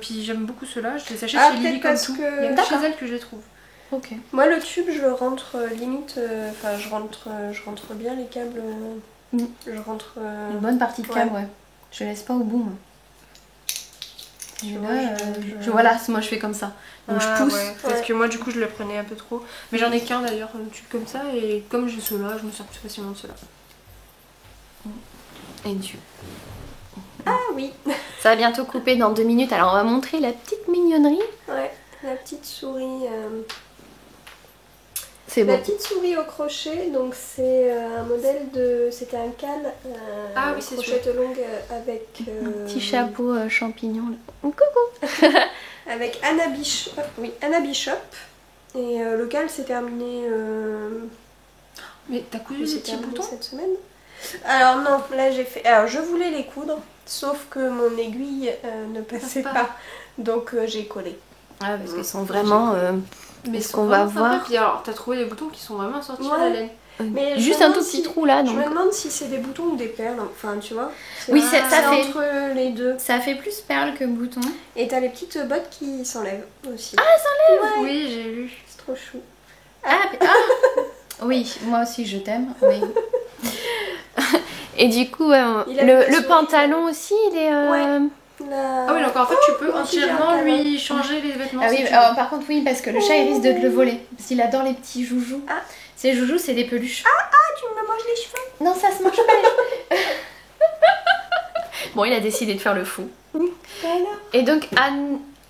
puis j'aime beaucoup ceux-là, je les achète Ah, chez Lily peut-être comme parce tout. que- Il y a que chez D'accord. elle que je les trouve. Ok. Moi le tube je le rentre limite, enfin je rentre bien les câbles. Mm. Je rentre. Une bonne partie de ouais. câble, ouais. Je laisse pas au bout, moi. Et Tu là, vois, voilà, moi je fais comme ça. Donc Ah, je pousse. ouais, parce Ouais. que moi du coup je le prenais un peu trop. Mais j'en ai qu'un d'ailleurs, un tube comme ça, et comme j'ai ceux-là, je me sers plus facilement de ceux-là. Et du. Ah oui. Ça va bientôt couper dans 2 minutes, alors on va montrer la petite mignonnerie. Ouais. La petite souris. C'est La bon. petite souris au crochet, donc c'est un modèle de. C'était un cal. Ah oui, c'est crochette longue avec. Un petit chapeau champignon. Là. Oh, coucou. Avec Anna Bishop. Oui, Anna Bishop. Et le cal s'est terminé. Mais t'as cousu s'est des petits terminé boutons cette semaine. Alors non, là j'ai fait. Alors je voulais les coudre, sauf que mon aiguille ne passait Passe pas. pas. Donc j'ai collé. Ah, parce qu'ils sont vraiment. Mais Est-ce c'est qu'on va vraiment sympa. voir Puis alors t'as trouvé des boutons qui sont vraiment sortis à Ouais. la laine. Mais je juste me un demande tout petit si- trou là. Je Donc... me demande si c'est des boutons ou des perles. Enfin, tu vois. Oui, c'est ça fait- entre les deux. Ça fait plus perle que bouton. Et t'as les petites bottes qui s'enlèvent aussi. Ah, elles s'enlèvent. Ouais. Oui, j'ai vu. C'est trop chou. Oui, moi aussi je t'aime. Mais... Et du coup, Il a le une souris. pantalon aussi, il est. Ouais. La- Ah oui, donc en fait tu peux moi aussi, j'ai un entièrement câlin. lui changer les vêtements. Ah si oui, tu veux. par contre, oui, parce que le chat il risque de te le voler. Parce qu'il adore les petits joujoux. Ah. Ces joujoux, c'est des peluches. Tu me manges les cheveux. Non, ça se mange pas les cheveux. Bon, il a décidé de faire le fou. Voilà. Et donc,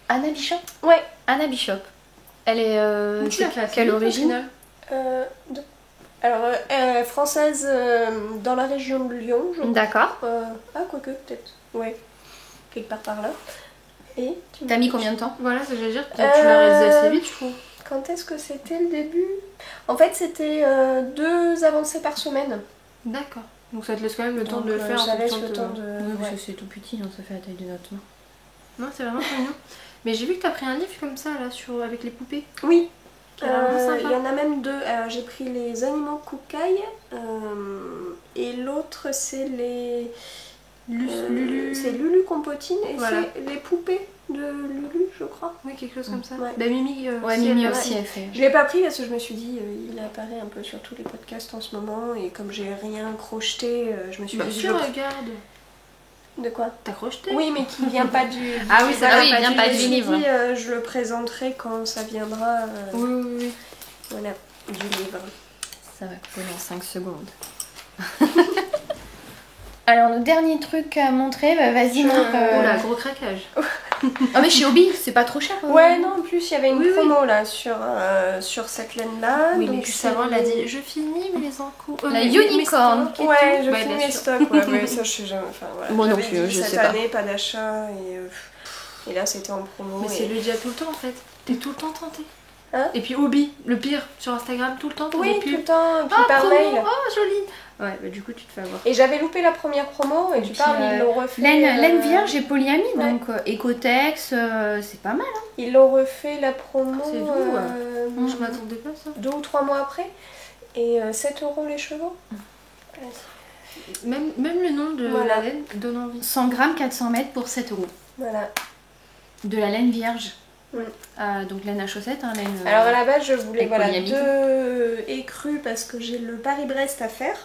Anna Bishop. Ouais. Anna Bishop. Elle est... Tu l'as fait assez quelle vite, au origine? final. De- Alors, française dans la région de Lyon, je crois. D'accord. Ah, quoique, peut-être. Ouais, quelque part par là. Et tu T'as mis combien de temps? Voilà, ce que j'allais dire, tu l'as réalisé assez vite, je trouve. Quand est-ce que c'était le début? En fait, c'était 2 avancées par semaine. D'accord. Donc ça te laisse quand même le temps Donc, de le faire. ça en laisse fonction le de- temps de... Oui, parce ouais. que c'est tout petit, hein, ça fait la taille de notre main. Non, c'est vraiment mignon. Mais j'ai vu que t'as pris un livre comme ça, là, avec les poupées. Oui, Qui a l'air vraiment sympa. il y en a même 2. Alors, j'ai pris les animaux Koukaï et l'autre c'est les... Lulu. C'est Lulu Compotine et Voilà. c'est les poupées de Lulu, je crois. Oui, quelque chose comme ça. Ouais. Bah Mimi Ouais, aussi, Mimi elle- aussi, elle fait. Je l'ai pas pris parce que je me suis dit, il apparaît un peu sur tous les podcasts en ce moment et comme j'ai rien crocheté, je me suis Bah dit... sûr, regarde. De quoi? T'as crocheté? Oui, mais qui vient pas du... Ah oui, ça Ah oui, il vient pas Je me du suis livre. dit, je le présenterai quand ça viendra. Oui. Voilà, du livre. Ça va couper dans 5 secondes. Alors, le dernier truc à montrer, bah, vas-y, Marc. Oh là, gros craquage. Ah, mais chez Hobby, c'est pas trop cher. Ouais, non, en plus il y avait une Oui, oui. promo là sur cette laine-là. Oui, mais donc juste c'est avant, elle a les- dit je finis mes encous. La unicorn. Ouais, je Ouais, finis bien mes sûr. stocks, ouais, mais ça je sais jamais. Enfin, voilà. Moi non J'avais plus, dit je cette sais pas. année, pas d'achat et là c'était en promo. Mais et- c'est le déjà tout le temps en fait. T'es tout le temps tenté. Hein? Et puis Hobby, le pire, sur Instagram, tout le temps, t'as Oui, des tout le pubs. temps, et puis Ah, par promo, mail. oh joli. Ouais, bah du coup tu te fais avoir. Et j'avais loupé la première promo et tu puis, parles, ils l'ont refait. Laine vierge et polyamide, ouais. donc Ecotex, c'est pas mal. Hein. Ils l'ont refait la promo C'est doux, Je m'attendais pas à ça. 2 ou 3 mois après. Et 7 € les chevaux. Même le nom de Voilà. la laine donne envie. 100 grammes, 400 mètres pour 7 €. Voilà. De la laine vierge. Mm. Donc laine à chaussettes, hein, laine. Alors à la base, je voulais avec voilà, polyamide. 2 écrus parce que j'ai le Paris-Brest à faire.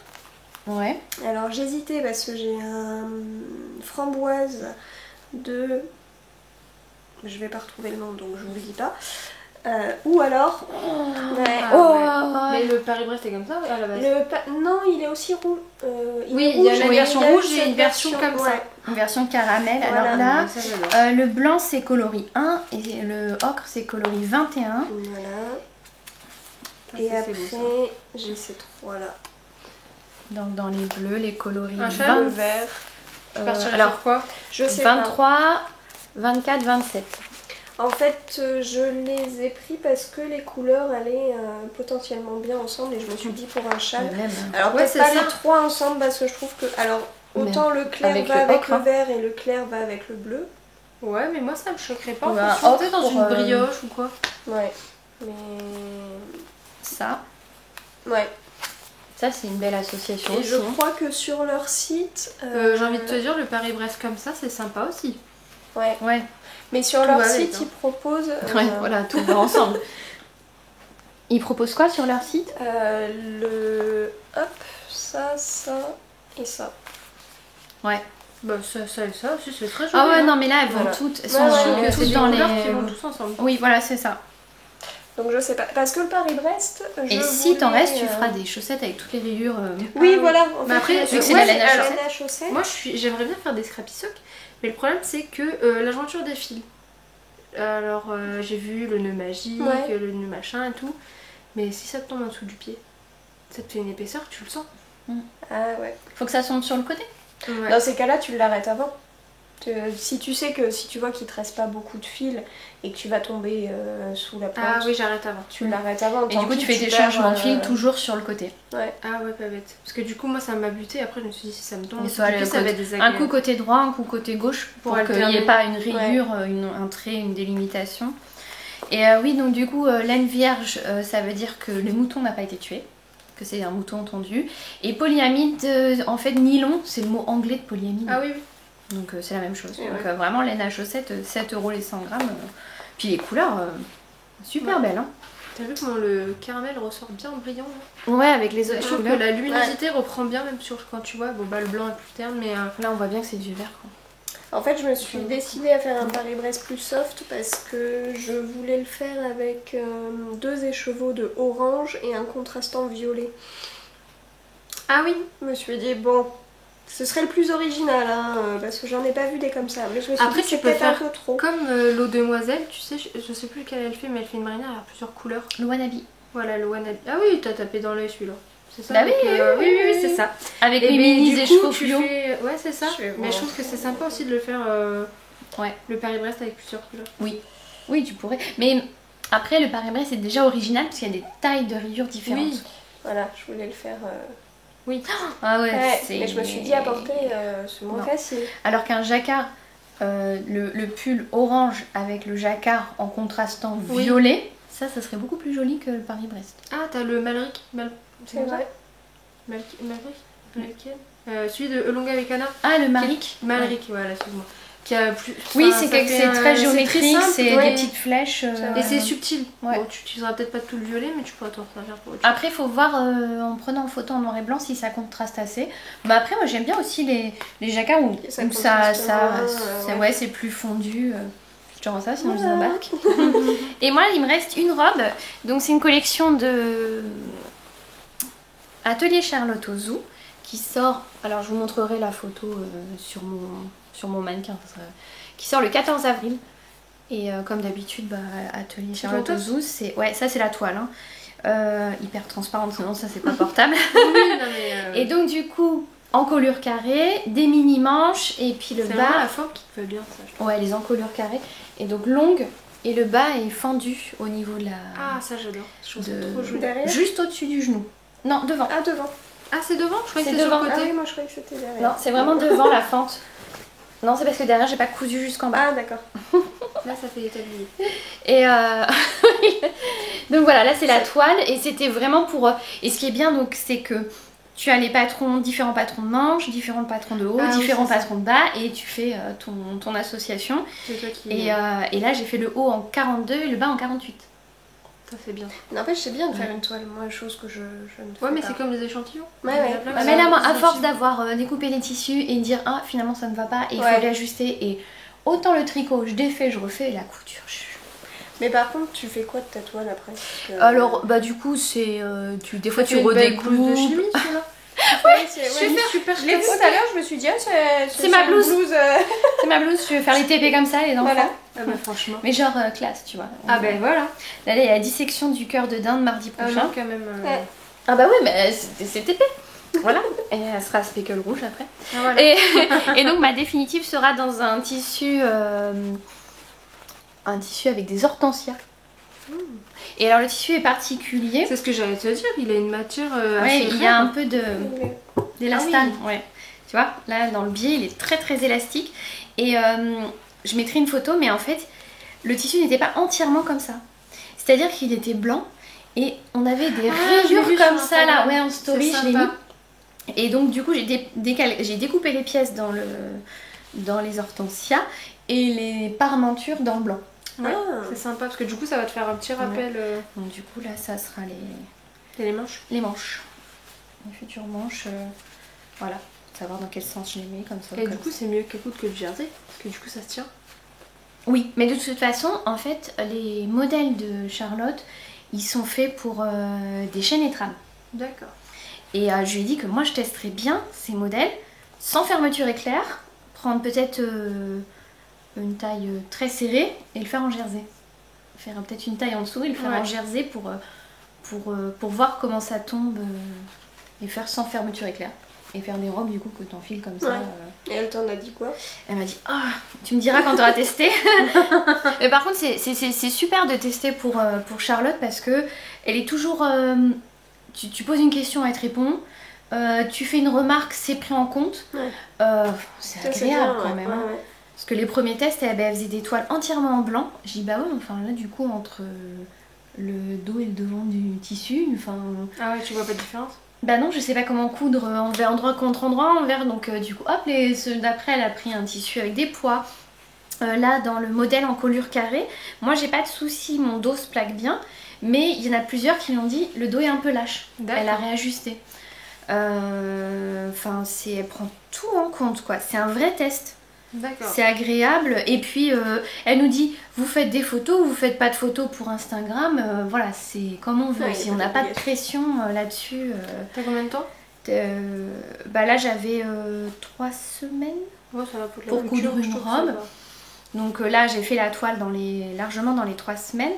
Ouais. Alors j'hésitais parce que j'ai un framboise de... Je vais pas retrouver le nom donc je vous le dis pas. Ou alors... Ouais. Ah ouais. Mais le Paris-Brest est comme ça à la base. Non, il est aussi rouge. Oui, il y a la version rouge et une version comme ça. Une version caramel. Voilà. Alors là, Ça, j'adore. le blanc c'est coloris 1 et le ocre c'est coloris 21. Voilà. Ça, Et c'est beau, ça. après, j'ai ces 3 là. Donc dans les bleus, les coloris Un châle 20. Le vert. Tu partirais alors, sur quoi? Je sais pas. 23, 24, 27. En fait, je les ai pris parce que les couleurs allaient potentiellement bien ensemble et je me suis dit pour un châle. Même. Alors Ouais, peut-être c'est pas ça. les 3 ensemble parce que je trouve que... Alors autant le clair avec va le avec ocre, le hein. vert et le clair va avec le bleu. Ouais, mais moi ça me choquerait pas. Ou En un fonction, peut-être ocre dans une pour, brioche ou quoi. Ouais. Mais... Ça, Ouais. ça c'est une belle association Et aussi. je crois que sur leur site... J'ai envie de te dire, le Paris-Brest comme ça, c'est sympa aussi. Ouais. Ouais, Mais sur Tout leur va avec, site, hein. ils proposent... ouais, voilà, tout va ensemble. Ils proposent quoi sur leur site? le... Hop, ça et ça. Ouais. Bah ça et ça aussi, c'est très joli. Ah ouais, hein. non mais là elles vont Voilà. toutes, elles Ouais, sont ouais, Que toutes c'est des dans couleurs les... qui vont tous ensemble. Oui, voilà, c'est ça. Donc je sais pas. Parce que le Paris-Brest, Et je si t'en voulais, restes, tu feras des chaussettes avec toutes les rayures. Oui, Ah, voilà. En Mais après, vu que c'est ouais, la laine à la chaussettes. laine à chaussettes. Moi j'aimerais bien faire des scrappy socks, mais le problème c'est que la jointure défile. Alors j'ai vu le nœud magique, Ouais. le nœud machin et tout, mais si ça te tombe en dessous du pied, ça te fait une épaisseur, tu le sens. Ah ouais. Faut que ça tombe sur le côté. Ouais. Dans ces cas-là, tu l'arrêtes avant. Si tu sais que si tu vois qu'il te reste pas beaucoup de fil et que tu vas tomber sous la plante, Ah oui, j'arrête avant. tu l'arrêtes avant. Et Tant du coup pis, tu fais des perds, changements de fil toujours sur le côté. Ouais. Ah ouais, pas bête. Parce que du coup, moi ça m'a buté, après je me suis dit si ça me tombe, Et en dessous soit du pied, le ça va côté- être désagréable. Un coup côté droit, un coup côté gauche pour qu'il n'y alterner. ait pas une rayure, un trait, une délimitation. Et oui, donc du coup, laine vierge, ça veut dire que le mouton n'a pas été tué, que c'est un mouton tondu. Et polyamide, en fait, nylon, c'est le mot anglais de polyamide. Ah oui, oui. Donc c'est la même chose. Et Donc ouais. vraiment, laine à chaussettes, 7 € les 100 grammes. Puis les couleurs, super Ouais. belles. Hein. T'as vu comment le caramel ressort bien brillant là. Ouais, avec les Je autres trouve que couleurs. la luminosité reprend bien même sur quand tu vois, bon bah le blanc est plus terne mais Là, on voit bien que c'est du vert. Quoi. En fait, je me suis décidée à faire un Paris-Brest plus soft parce que je voulais le faire avec 2 écheveaux de orange et un contrastant violet. ah oui. Je me suis dit, bon, Ce serait le plus original, hein, parce que j'en ai pas vu des comme ça. Mais je me suis Après, dit que tu c'est peux peut-être un faire peu trop. comme l'eau demoiselle, tu sais, je sais plus lequel elle fait, mais elle fait une marinière, elle a plusieurs couleurs. Le wannabe. Voilà, le wannabe. Ah oui, t'as tapé dans l'œil celui-là. C'est ça. Bah donc, oui, c'est ça. Avec Et mes mais mini du et coup, cheveux tu fluo. fais... Ouais, c'est ça. Je vais Mais voir. je trouve que c'est sympa aussi de le faire Ouais. le Paris-Brest avec plusieurs couleurs. Oui, tu pourrais. Mais après, le Paris-Brest, c'est déjà original parce qu'il y a des tailles de rayures différentes. Oui. Voilà, je voulais le faire. Oui. Ah ouais, Ouais, c'est... mais je me suis dit apporter ce moins Non. facile. Alors qu'un jacquard, le pull orange avec le jacquard en contrastant Oui. violet, ça serait beaucoup plus joli que le Paris-Brest. Ah, t'as le Malric. C'est vrai. Malric. Celui de Elonga avec Anna. Ah, le Maric. Malric, voilà, excuse-moi. Qui a plus... Oui, enfin, c'est ça fait c'est un- très géométrique, simple, c'est ouais. des petites flèches. Et c'est subtil. Ouais. Bon, tu utiliseras peut-être pas tout le violet, mais tu pourras t'en servir pour autre chose. Après, il faut voir en prenant en photo en noir et blanc si ça contraste assez. Mais après, moi j'aime bien aussi les jacquards où Ça où contraste moins, c'est ouais. c'est plus fondu. Je te rends ça, sinon je les Voilà. embarque. Et moi, il me reste une robe. Donc, c'est une collection de Atelier Charlotte au Zoo qui sort. Alors, je vous montrerai la photo sur mon mannequin. Qui sort le 14 avril. Et comme d'habitude, Atelier Charlotte au Zoo, c'est. Ouais, ça, c'est la toile. Hein. Hyper transparente, sinon, ça, c'est pas portable. Oui, non mais... Et donc, du coup, en colure carrée, des mini manches et puis le c'est vraiment bas. la forme qui te va bien, ça. Je trouve. Ouais, les encolures carrées. Et donc longue. Et le bas est fendu au niveau de la. Ah, ça j'adore. Je trouve ça de- trop joli. Derrière. Juste au-dessus du genou. Non, devant. Ah, devant. Ah, c'est devant? Je croyais que C'est c'était sur devant. le Ah côté. oui, moi je croyais que c'était derrière. Non, c'est vraiment devant la fente. Non, c'est parce que derrière, j'ai pas cousu jusqu'en bas. Ah, d'accord. Là, ça fait des tabliers. Et donc voilà, là c'est la toile. Et c'était vraiment pour. Et ce qui est bien, donc, c'est que tu as les patrons, différents patrons de manches, différents patrons de haut, Ah oui, différents c'est ça. patrons de bas. Et tu fais ton association. C'est toi qui... Et là, j'ai fait le haut en 42 et le bas en 48. Ça fait bien. N'empêche, c'est bien de faire une toile, moi, chose que je ne fais Ouais, mais pas. c'est comme les échantillons. Ouais, Il y en a ouais. plein Ah, qui mais sont là, moi, des à force échantillons. d'avoir découpé les tissus et de dire ah finalement ça ne va pas et il Ouais. faut réajuster et autant le tricot je défais je refais et la couture Mais par contre, tu fais quoi de ta toile après? Parce que- alors bah du coup c'est des fois tu Tu belle redécoupes blouse de chimie, celui-là. Ouais, c'est Je vais faire super Je l'ai vu tout à l'heure, je me suis dit, ah, C'est ma une blouse. blouse. c'est ma blouse je vais faire les TP comme ça les enfants Voilà. Ah bah franchement. mais genre classe tu vois. Ah ben voilà. Là il y a la dissection du cœur de dinde mardi Ah prochain non, quand même. Ouais. ah bah ouais mais c'est TP voilà et elle sera speckle rouge après Ah, voilà. et donc ma définitive sera dans un tissu avec des hortensias. Et alors le tissu est particulier. C'est ce que j'allais te dire, il a une matière Ouais, assez il y a un raide. peu d'élastane. Ouais. Tu vois, là dans le biais, il est très très élastique. Et je mettrai une photo, mais en fait, le tissu n'était pas entièrement comme ça. C'est-à-dire qu'il était blanc et on avait des je l'ai rayures vu comme sur ça là. Instagram. Ouais, en story, C'est je l'ai mis. sympa. Et donc du coup, j'ai découpé les pièces dans les hortensias et les parmentures dans le blanc. Ouais, Ah. c'est sympa parce que du coup ça va te faire un petit rappel. Donc du coup, là, ça sera Et les manches. les manches. Les futures manches. Voilà. Savoir dans quel sens je les mets, comme ça. Et comme du coup ça. c'est mieux qu'écoute que le jersey parce que du coup ça se tient. Oui, mais de toute façon, en fait, les modèles de Charlotte, ils sont faits pour des chaînes et trames. D'accord. Et je lui ai dit que moi, je testerais bien ces modèles sans fermeture éclair, prendre peut-être une taille très serrée et le faire en jersey. Faire peut-être une taille en dessous et le faire Ouais. en jersey pour voir comment ça tombe et faire sans fermeture éclair. Et faire des robes du coup que t'enfiles comme ça. Ouais. Et elle t'en a dit quoi? Elle m'a dit ah tu me diras quand tu auras testé. Mais par contre c'est super de tester pour Charlotte parce que elle est toujours tu poses une question, elle te répond. Tu fais une remarque, c'est pris en compte. Ouais. C'est Ça, c'est agréable bien, quand ouais. même. hein. Ouais, ouais. Parce que les premiers tests, elle faisait des toiles entièrement en blanc. J'ai dit bah ouais, enfin là du coup entre le dos et le devant du tissu, enfin Ah ouais, tu vois pas de différence? bah non, je sais pas comment coudre endroit contre endroit envers, donc du coup hop, ceux d'après elle a pris un tissu avec des pois. Là dans le modèle en colure carrée, moi j'ai pas de souci, mon dos se plaque bien, mais il y en a plusieurs qui m'ont dit le dos est un peu lâche. D'accord. Elle a réajusté. Enfin, elle prend tout en compte quoi, c'est un vrai test. D'accord. C'est agréable et puis elle nous dit vous faites des photos ou vous faites pas de photos pour Instagram, voilà c'est comme on veut, Ouais, si y a on pas n'a pas de d'obligation. pression là-dessus. T'as combien de temps? Là j'avais 3 semaines Ouais, ça va pour coudre une robe. Donc là j'ai fait la toile largement dans les 3 semaines.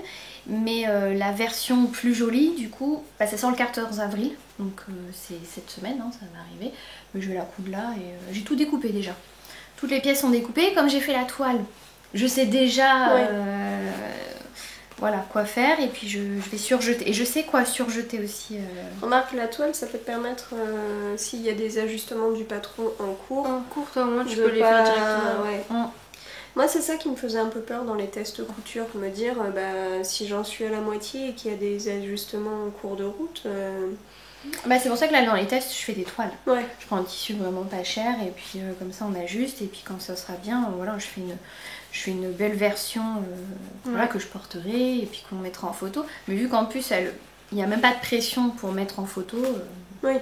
Mais la version plus jolie du coup, ça sort le 14 avril. Donc c'est cette semaine, hein, ça va arriver. Mais je vais la coudre là et j'ai tout découpé déjà. Toutes les pièces sont découpées. Comme j'ai fait la toile, je sais déjà voilà quoi faire. Et puis je vais surjeter. Et je sais quoi surjeter aussi. Remarque, la toile, ça peut te permettre, s'il y a des ajustements du patron en cours. En cours, toi, au moins, tu peux les faire directement. Ouais. Moi, c'est ça qui me faisait un peu peur dans les tests couture, me dire si j'en suis à la moitié et qu'il y a des ajustements en cours de route. C'est pour ça que là, dans les tests, je fais des toiles. Ouais. Je prends un tissu vraiment pas cher et puis comme ça, on ajuste. Et puis quand ça sera bien, voilà, je fais une belle version voilà, que je porterai et puis qu'on mettra en photo. Mais vu qu'en plus, il n'y a même pas de pression pour mettre en photo. Oui.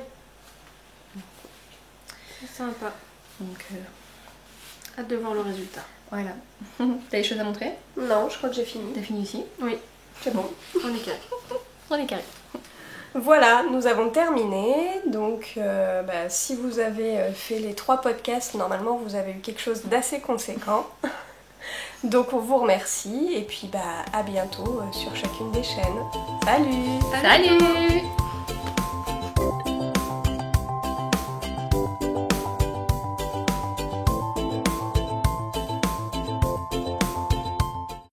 C'est sympa. Donc, hâte de voir le résultat. Voilà. T'as des choses à montrer? Non, je crois que j'ai fini. T'as fini aussi? Oui. C'est bon. On est carré. On est carré. Voilà, nous avons terminé. Donc, si vous avez fait les 3 podcasts, normalement, vous avez eu quelque chose d'assez conséquent. Donc, on vous remercie. Et puis, à bientôt sur chacune des chaînes. Salut! Salut!